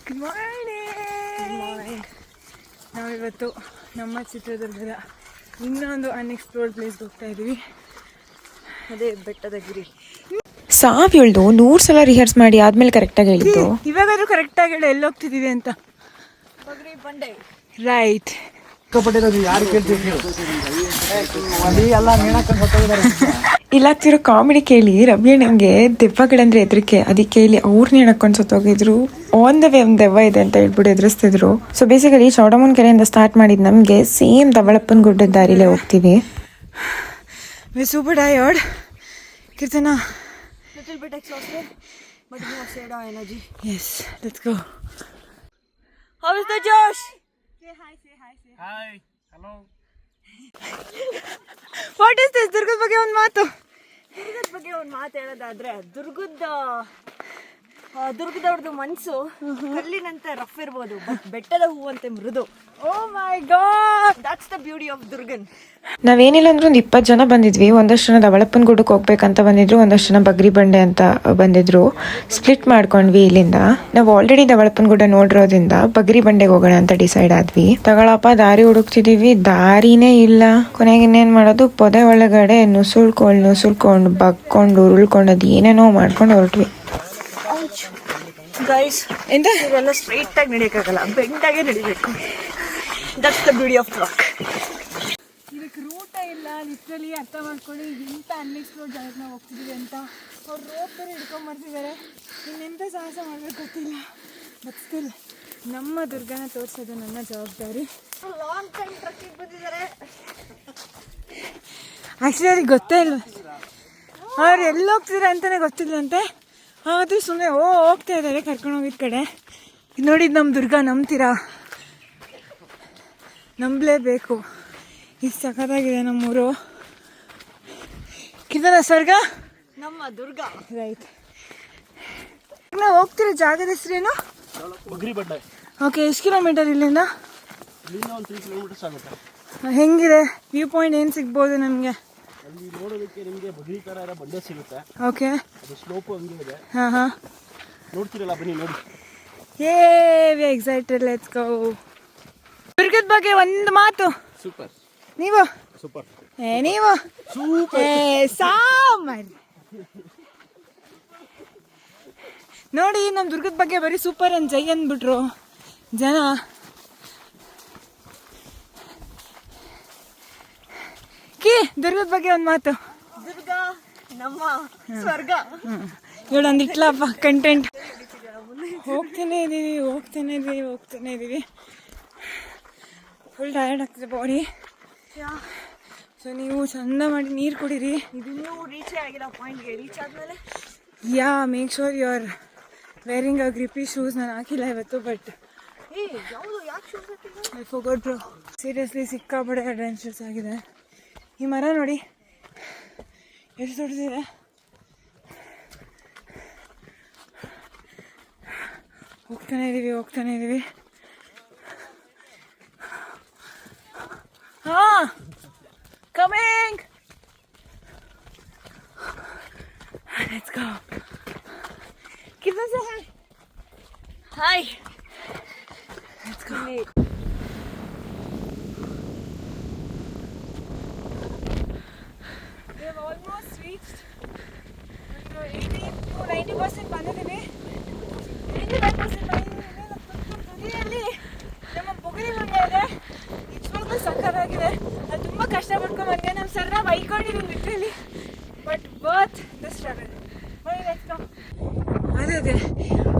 Good morning. ನಾವಿವತ್ತು ನಮ್ಮ ಚಿತ್ರದುರ್ಗದ ಇನ್ನೊಂದು ಅನ್ಎಕ್ಸ್ಪ್ಲೋರ್ಡ್ ಪ್ಲೇಸ್ಗೆ ಹೋಗ್ತಾ ಇದ್ದೀವಿ. ಅದೇ ಬೆಟ್ಟದ ಗಿರಿ. ಸಾವ್ ಹೇಳ್ದು 100 ಸಲ ರಿಹರ್ಸ್ ಮಾಡಿ ಆದ್ಮೇಲೆ ಕರೆಕ್ಟಾಗಿ ಹೇಳಿದ್ದು. ಇವಾಗಾದ್ರೂ ಕರೆಕ್ಟಾಗಿ ಹೇಳಿ ಎಲ್ಲಿ ಹೋಗ್ತಿದ್ದೀವಿ ಅಂತ. ಬಗ್ರಿ ಬಂಡೆ. ರೈಟ್. ಇಲ್ಲಾಗ್ತಿರೋ ಕಾಮಿಡಿ ಕೇಳಿ ರಮ್ಯ ನಂಗೆ ದೆವ್ವಗಳಂದ್ರೆ ಹೆದರಿಕೆ, ಅದಕ್ಕೆ ಇಲ್ಲಿ ಅವ್ರನ್ನ ಹೇಳಕ್ಕೊಂಡು ಸತ್ತೋಗಿದ್ರು. ಆನ್ ದ ವೇ ಒಂದು ದೆವ್ವ ಇದೆ ಅಂತ ಹೇಳ್ಬಿಟ್ಟು ಎದುರಿಸ್ತಿದ್ರು. ಸೊ ಬೇಸಿಕಲಿ ಚೌಡಮ್ಮನ ಕೆರೆಯಿಂದ ಸ್ಟಾರ್ಟ್ ಮಾಡಿದ್ ನಮ್ಗೆ ಸೇಮ್ ಧವಳಪ್ಪನ ಗುಡ್ಡದ ದಾರಿಲೇ ಹೋಗ್ತೀವಿ. Super tired. Keerthana, Little bit exhausted, but we have saved our energy. Yes, let's go. How is the Josh? Say hi. Hi, hello. What is this? ದುರ್ಗದ ಬಗ್ಗೆ ಒಂದು ಮಾತು. ದುರ್ಗದ ಬಗ್ಗೆ ಒಂದು ಮಾತು ಹೇಳೋದಾದ್ರೆ, ದುರ್ಗದವ್ರದ್ದು ಮನಸ್ಸು ಕಲ್ಲಿನಂತೆ ರಫ್ ಇರ್ಬೋದು, ಬಟ್ ಬೆಟ್ಟದ ಹೂವಂತೆ ಮೃದು. Oh my God! That's the beauty of Durgan. ನಾವೇನಿಲ್ಲ ಅಂದ್ರೆ ಒಂದು 20 ಜನ ಬಂದಿದ್ವಿ. ಒಂದಷ್ಟು ಜನ ಧವಳಪ್ಪನ ಗುಡ್ಡಕ್ಕೆ ಹೋಗ್ಬೇಕಂತ ಬಂದಿದ್ರು, ಒಂದಷ್ಟು ಜನ ಬಗ್ರಿ ಬಂಡೆ ಅಂತ ಬಂದಿದ್ರು. ಸ್ಪ್ಲಿಟ್ ಮಾಡ್ಕೊಂಡ್ವಿ. ಇಲ್ಲಿಂದ ನಾವು ಆಲ್ರೆಡಿ ಧವಳಪ್ಪನ ಗುಡ್ಡ ನೋಡಿರೋದ್ರಿಂದ ಬಗ್ರಿ ಬಂಡೆಗೆ ಹೋಗೋಣ ಅಂತ ಡಿಸೈಡ್ ಆದ್ವಿ. ತಗೊಳಪ್ಪ ದಾರಿ ಹುಡುಕ್ತಿದೀವಿ, ದಾರಿನೇ ಇಲ್ಲ. ಕೊನೆಗೆ ಇನ್ನೇನ್ ಮಾಡೋದು, ಪೊದೆ ಒಳಗಡೆ ನುಸುಳ್ಕೊಂಡು ಬಗ್ಕೊಂಡು ಉರುಳ್ಕೊಂಡು ಅದು ಏನೇನೋ ಮಾಡ್ಕೊಂಡು ಹೊರಟ್ವಿ. ಗೈಸ್, ಇದೆಲ್ಲ ಸ್ಟ್ರೈಟ್ ಆಗಿ ನಡೆಯಕ್ಕಾಗಲ್ಲ, ಬೆಂಡಾಗೆ ನಡಿಬೇಕು. That's the beauty of rock. ಇದಕ್ಕೆ ರೂಟ ಇಲ್ಲ, ಲಿಟ್ರಲಿ ಅರ್ಥ ಮಾಡ್ಕೊಳ್ಳಿ. ಇಂಥ ಅನ್ಎಕ್ಸ್ಪ್ಲೋರ್ಡ್ ಜಾಗಕ್ಕೆ ನಾವು ಹೋಗ್ತಿದ್ದೀವಿ ಅಂತ ಅವ್ರು ರೋಪ್ ಥರ ಹಿಡ್ಕೊಂಬರ್ತಿದ್ದಾರೆ. ಇನ್ನೆಂಥ ಸಾಹಸ ಮಾಡಬೇಕು ಗೊತ್ತಿಲ್ಲ. ಬಟ್ ಸ್ಟಿಲ್ ನಮ್ಮ ದುರ್ಗನ ತೋರಿಸೋದು ನನ್ನ ಜವಾಬ್ದಾರಿ. ಲಾಂಗ್ ಟೈಮ್ ಟ್ರಕ್ಕಿಂಗ್ ಬಂದಿದ್ದಾರೆ. ಆ್ಯಕ್ಚುಲಿ ಅವ್ರಿಗೆ ಗೊತ್ತೇ ಇಲ್ಲ, ಅವ್ರು ಎಲ್ಲಿ ಹೋಗ್ತಿದ್ದಾರೆ ಅಂತಲೇ ಗೊತ್ತಿಲ್ಲಂತೆ. ಆದರೂ ಸುಮ್ಮನೆ ಹೋಗ್ತಾ ಇದ್ದಾರೆ ಕರ್ಕೊಂಡು ಹೋಗಿದ್ದ ಕಡೆ. ನೋಡಿದ್ದು ನಮ್ಮ ದುರ್ಗ ನಂಬ್ತೀರಾ? ನಂಬಲೇಬೇಕು. ಇಷ್ಟು ಸಖತ್ತಾಗಿದೆ ನಮ್ಮೂರು. ಕಿದನ ಸ್ವರ್ಗ ನಮ್ಮ ದುರ್ಗ. ರೈಟ್. ನಾವು ಹೋಗ್ತಿರೋ ಜಾಗದ ಹೆಸರೇನು? ಬಗ್ರಿ ಬಂಡೆ. ಓಕೆ, ಎಷ್ಟು ಕಿಲೋಮೀಟರ್ ಇಲ್ಲಿಂದ? ಇಲ್ಲಿಂದ ಒಂದು 3 ಕಿಲೋಮೀಟರ್ಸ್ ಆಗುತ್ತೆ. ಹೆಂಗಿದೆ ವ್ಯೂ ಪಾಯಿಂಟ್? ಏನು ಸಿಗ್ಬೋದು ನಮಗೆ ಅಲ್ಲಿ ನೋಡೋದಕ್ಕೆ? ನಿಮಗೆ ಬಗ್ರಿ ಥರ ಇರೋ ಬಂಡೆ ಸಿಗುತ್ತೆ. ಓಕೆ, ಅದು ಸ್ಲೋಪು ಹಂಗೆ ಇದೆ. ಹಾಂ ನೋಡ್ತಿರಲ್ಲ, ಬನ್ನಿ ನೋಡಿ. We excited, let's go. ದುರ್ಗದ ಬಗ್ಗೆ ಒಂದು ಮಾತು. ಸೂಪರ್. ನೀವು ಸೂಪರ್. ನೀವು ಸಾಮಾನ್ ನೋಡಿ. ನಮ್ಮ ದುರ್ಗದ ಬಗ್ಗೆ ಬರೀ ಸೂಪರ್ ಅಂಡ್ ಜೈ ಅಂದ್ಬಿಟ್ರು ಜನ. ದುರ್ಗದ ಬಗ್ಗೆ ಒಂದು ಮಾತು. ದುರ್ಗ ನಮ್ಮ ಸ್ವರ್ಗ. ಇವಳೊಂದಿಟ್ಲಪ್ಪ ಕಂಟೆಂಟ್. ಹೋಗ್ತಾನೆ ಇದ್ದೀವಿ. ಫುಲ್ ಟಯರ್ಡ್ ಆಗ್ತದೆ ಬಾಡಿ. ಸೊ ನೀವು ಚಂದ ಮಾಡಿ ನೀರು ಕುಡೀರಿ. ಇದನ್ನೂ ರೀಚೇ ಆಗಿಲ್ಲ ಪಾಯಿಂಟ್ಗೆ. ರೀಚ್ ಆದಮೇಲೆ make sure you are wearing a grippy shoes. ನಾನು ಹಾಕಿಲ್ಲ ಇವತ್ತು, ಬಟ್ ಯಾವುದು ಯಾಕೆ ಶೂಸ್ ಹಾಕಿಲ್ಲ? I forgot bro. ಸೀರಿಯಸ್ಲಿ ಸಿಕ್ಕಾಪಟ್ಟೆ ಅಡ್ವೆಂಚರ್ಸ್ ಆಗಿದೆ. ಈ ಮರ ನೋಡಿ ಎಷ್ಟು ದೊಡ್ಡದಿದೆ. ಹೋಗ್ತಾನೆ ಇದ್ದೀವಿ. Coming! Let's go. Give us a hi. Hi. Let's go. We have almost reached 90% ಬಂದಿದ್ದೀವಿ. 85% ಬಂದಿದ್ದೀವಿ. ನಮ್ಮ ಬುಗುರಿ ಬಂಡೆ ಇದೆ. ನಿಜವಾಗ್ಲೂ ಸಕ್ಕತ್ತಾಗಿದೆ. ಅದು ತುಂಬ ಕಷ್ಟಪಡ್ಕೊಂಡು ಬಂದೆ. ನಮ್ಮ ಸರ್ನ ಬೈಕೊಂಡಿದ್ದೀನಿ literally, but worth the struggle. ಅದೇ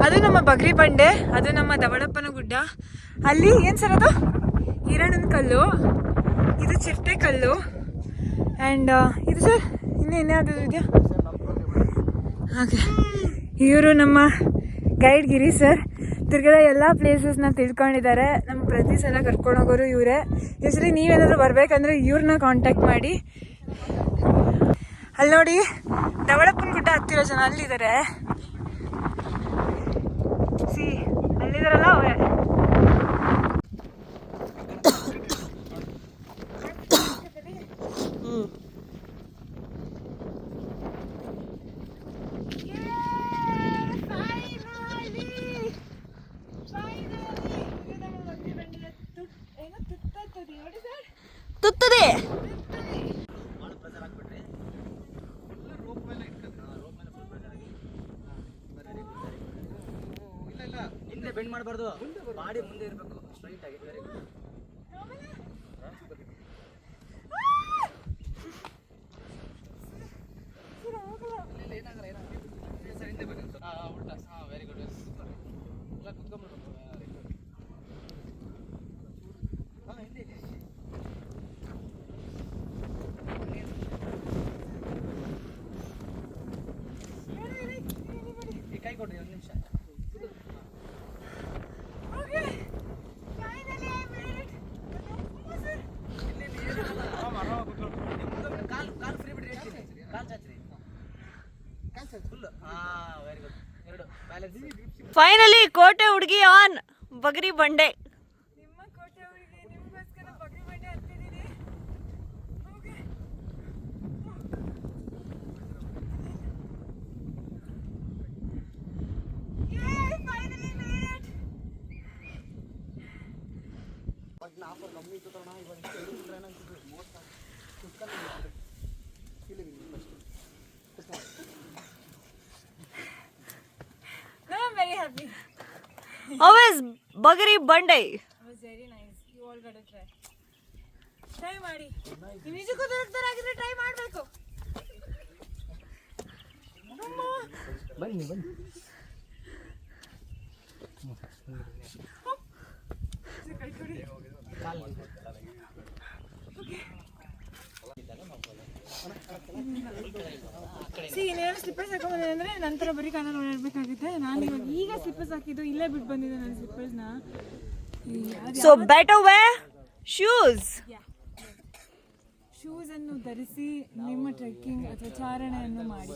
ಅದು ನಮ್ಮ ಬಗ್ರಿ ಬಂಡೆ, ಅದು ನಮ್ಮ ಧವಳಪ್ಪನ ಗುಡ್ಡ. ಅಲ್ಲಿ ಏನು ಸರ್ ಅದು? ಹಿರಣನ ಕಲ್ಲು, ಇದು ಚಿರತೆ ಕಲ್ಲು, ಆ್ಯಂಡ್ ಇದು ಸರ್ ಇನ್ಯಾವುದು ಇದೆಯಾ? ಹಾಗೆ ಇವರು ನಮ್ಮ ಗೈಡ್ ಗಿರಿ ಸರ್. ದುರ್ಗದ ಎಲ್ಲ ಪ್ಲೇಸಸ್ನ ತಿಳ್ಕೊಂಡಿದ್ದಾರೆ. ನಮ್ಮ ಪ್ರತಿ ಸಲ ಕರ್ಕೊಂಡೋಗೋರು ಇವರೇ. ಯೂಸ್ವಲಿ ನೀವೇನಾದರೂ ಬರಬೇಕಂದ್ರೆ ಇವ್ರನ್ನ ಕಾಂಟ್ಯಾಕ್ಟ್ ಮಾಡಿ. ಅಲ್ಲಿ ನೋಡಿ ಧವಳಪ್ಪನ ಗುಡ್ಡ ಹತ್ತಿರೋ ಜನ ಅಲ್ಲಿದ್ದಾರೆ. ಅಲ್ಲಿದ್ದಾರಲ್ಲ ಅವರೇ. ಹಿಂದೆ ಬೆಂಡ್ ಮಾಡಬಾರ್ದು, ಬಾಡಿ ಮುಂದೆ ಇರಬೇಕು ಸ್ಟ್ರೈಟ್ ಆಗಿ. Very good. ಸರ್ ಹಿಂದೆ ಬನ್ನಿ ಸರ್. ಉಲ್ಟಾ. Very good. ಸೂಪರ್. ಎಲ್ಲ ಕುತ್ಕೊಂಡ್ಬಿಡ್ಬೇಕು. ಹಿಂದೆ ಈ ಕೈ ಕೊಡ್ರಿ ಒಂದು ನಿಮಿಷ. ಕಾಲು ಫ್ರೀ ಬಿಡ್ರಿ. ಕಾಲು ಚಾಚ್ರಿ. ಫುಲ್. Very good. ಎರಡು ಬ್ಯಾಲೆನ್ಸ್. ಫೈನಲಿ ಕೋಟೆ ಹುಡುಗಿ ಆನ್ ಬಗರಿ ಬಂಡೆ. ನಿಮ್ಮ ಕೋಟೆ ಹುಡುಗಿ ನಿಮಗೋಸ್ಕರ ಬಗ್ರಿ ಬಂಡೆ ಹತ್ತಿದ್ದೀನಿ. No, I'm very happy. How is ಬಗರಿ ಬಂಡೆ? It was very nice. You all got to try. Try ಮಾಡಿ. ನೀವು ನಿಜಕ್ಕೂ ದೊಡ್ಡದಾಗಿದ್ರೆ ಟ್ರೈ ಮಾಡಬೇಕು. ಬನ್ನಿ ಬನ್ನಿ. ಇನ್ನೇನು ಸ್ಲಿಪ್ಪರ್ಸ್ ಹಾಕೊಂಡ್ಬಂದೆ ಅಂದರೆ ನಂತರ ಬರೀ ಕಾಲಲ್ಲಿ ಓಡಾಡಬೇಕಾಗುತ್ತೆ. ನಾನು ಇವಾಗ ಈಗ ಸ್ಲಿಪ್ಪರ್ಸ್ ಹಾಕಿದ್ದು ಇಲ್ಲೇ ಬಿಟ್ಟು ಬಂದಿದ್ದೆ ನನ್ನ ಸ್ಲಿಪ್ಪರ್ಸ್ನ. So better wear shoes. Shoes ಅನ್ನು ಧರಿಸಿ ನಿಮ್ಮ ಟ್ರೆಕ್ಕಿಂಗ್ ಅಥವಾ ಚಾರಣೆಯನ್ನು ಮಾಡಿ.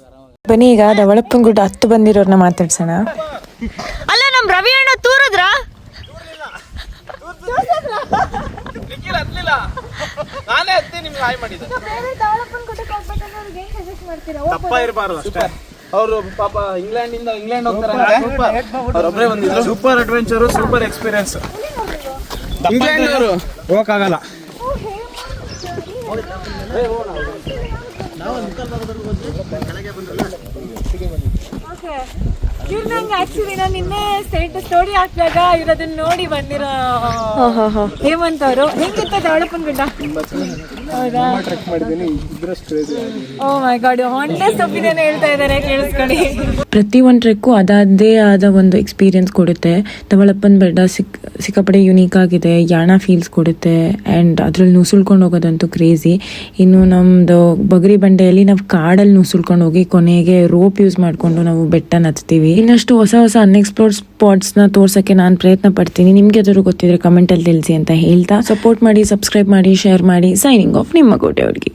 ಬನ್ನಿ ಈಗ ಧವಳಪ್ಪನ ಗುಡ್ಡ ಹತ್ತು ಬಂದಿರೋರ್ನ ಮಾತಾಡ್ಸೋಣ. ಅಲ್ಲ ನಮ್ಮ ರವಿ ಅಣ್ಣ ತೂರದ್ರ? ನಾನೇ ಹತ್ತಿ ನಿಮ್ಗೆ ಹಾಯ್ ಮಾಡಿದ್ದೆ. ಧವಳಪ್ಪನ ಗುಡ್ಡಕ್ಕೆ ಹೋಗ್ಬೇಕಂದ್ರೆ ಅವ್ರಿಗೆ ಏನು ಸಜೆಸ್ಟ್ ಮಾಡ್ತೀರಾ? ತಪ್ಪ ಇರಬಾರ್ದು ಅಷ್ಟೇ. ಅವರು ಪಾಪ ಇಂಗ್ಲೆಂಡ್ ಹೋಗ್ತಾರೆ. ಅವರೊಬ್ಬರೇ ಬಂದಿದ್ರು. Super adventure, super experience. England ಅವರು ಹೋಗಕ್ಕಾಗಲ್ಲ. ಓಕೆ. ಇವ್ರು ನಂಗೆ ಆಕ್ಚುಲಿ ನಾನು ನಿನ್ನೆ ಸ್ಟೋರಿ ಹಾಕಿದಾಗ ಇವ್ರು ಅದನ್ನ ನೋಡಿ ಬಂದಿರೋ ಹೇಮಂತ್ ಅವರು. ಹೆಂಗಿತ್ತ ಧವಳಪ್ಪನ ಗುಡ್ಡ? ಹೌದಾ? ಓ ಮೈ ಗಾಡ್, ಹಾಂಟ್ಲೆಸ್ ಒಪಿನಿಯನ್ ಹೇಳ್ತಾ ಇದ್ದಾರೆ, ಕೇಳಿಸ್ಕೊಳ್ಳಿ. ಪ್ರತಿ ಒಂದು ಟ್ರೆಕ್ಕು ಅದೇ ಆದ ಒಂದು ಎಕ್ಸ್ಪೀರಿಯನ್ಸ್ ಕೊಡುತ್ತೆ. ಧವಳಪ್ಪನ ಬೆಟ್ಟ ಸಿಕ್ಕಾಪಡೆ ಯುನೀಕ್ ಆಗಿದೆ, ಯಾಣ ಫೀಲ್ಸ್ ಕೊಡುತ್ತೆ. ಆ್ಯಂಡ್ ಅದ್ರಲ್ಲಿ ನುಸುಳ್ಕೊಂಡು ಹೋಗೋದಂತೂ ಕ್ರೇಜಿ. ಇನ್ನು ನಮ್ಮದು ಬಗರಿ ಬಂಡೆಯಲ್ಲಿ ನಾವು ಕಾಡಲ್ಲಿ ನುಸುಳ್ಕೊಂಡು ಹೋಗಿ ಕೊನೆಗೆ ರೋಪ್ ಯೂಸ್ ಮಾಡಿಕೊಂಡು ನಾವು ಬೆಟ್ಟನ ಹತ್ತೀವಿ. ಇನ್ನಷ್ಟು ಹೊಸ ಹೊಸ ಅನ್ಎಕ್ಸ್ಪ್ಲೋರ್ಡ್ ಸ್ಪಾಟ್ಸ್ನ ತೋರ್ಸೋಕ್ಕೆ ನಾನು ಪ್ರಯತ್ನ ಪಡ್ತೀನಿ. ನಿಮ್ಗೆ ಅದ್ರ ಗೊತ್ತಿದ್ರೆ ಕಮೆಂಟಲ್ಲಿ ತಿಳಿಸಿ ಅಂತ ಹೇಳ್ತಾ, ಸಪೋರ್ಟ್ ಮಾಡಿ, ಸಬ್ಸ್ಕ್ರೈಬ್ ಮಾಡಿ, ಶೇರ್ ಮಾಡಿ. ಸೈನಿಂಗ್ ಆಫ್ ನಿಮ್ಮ ಕೋಟೆ ಹುಡುಗಿ.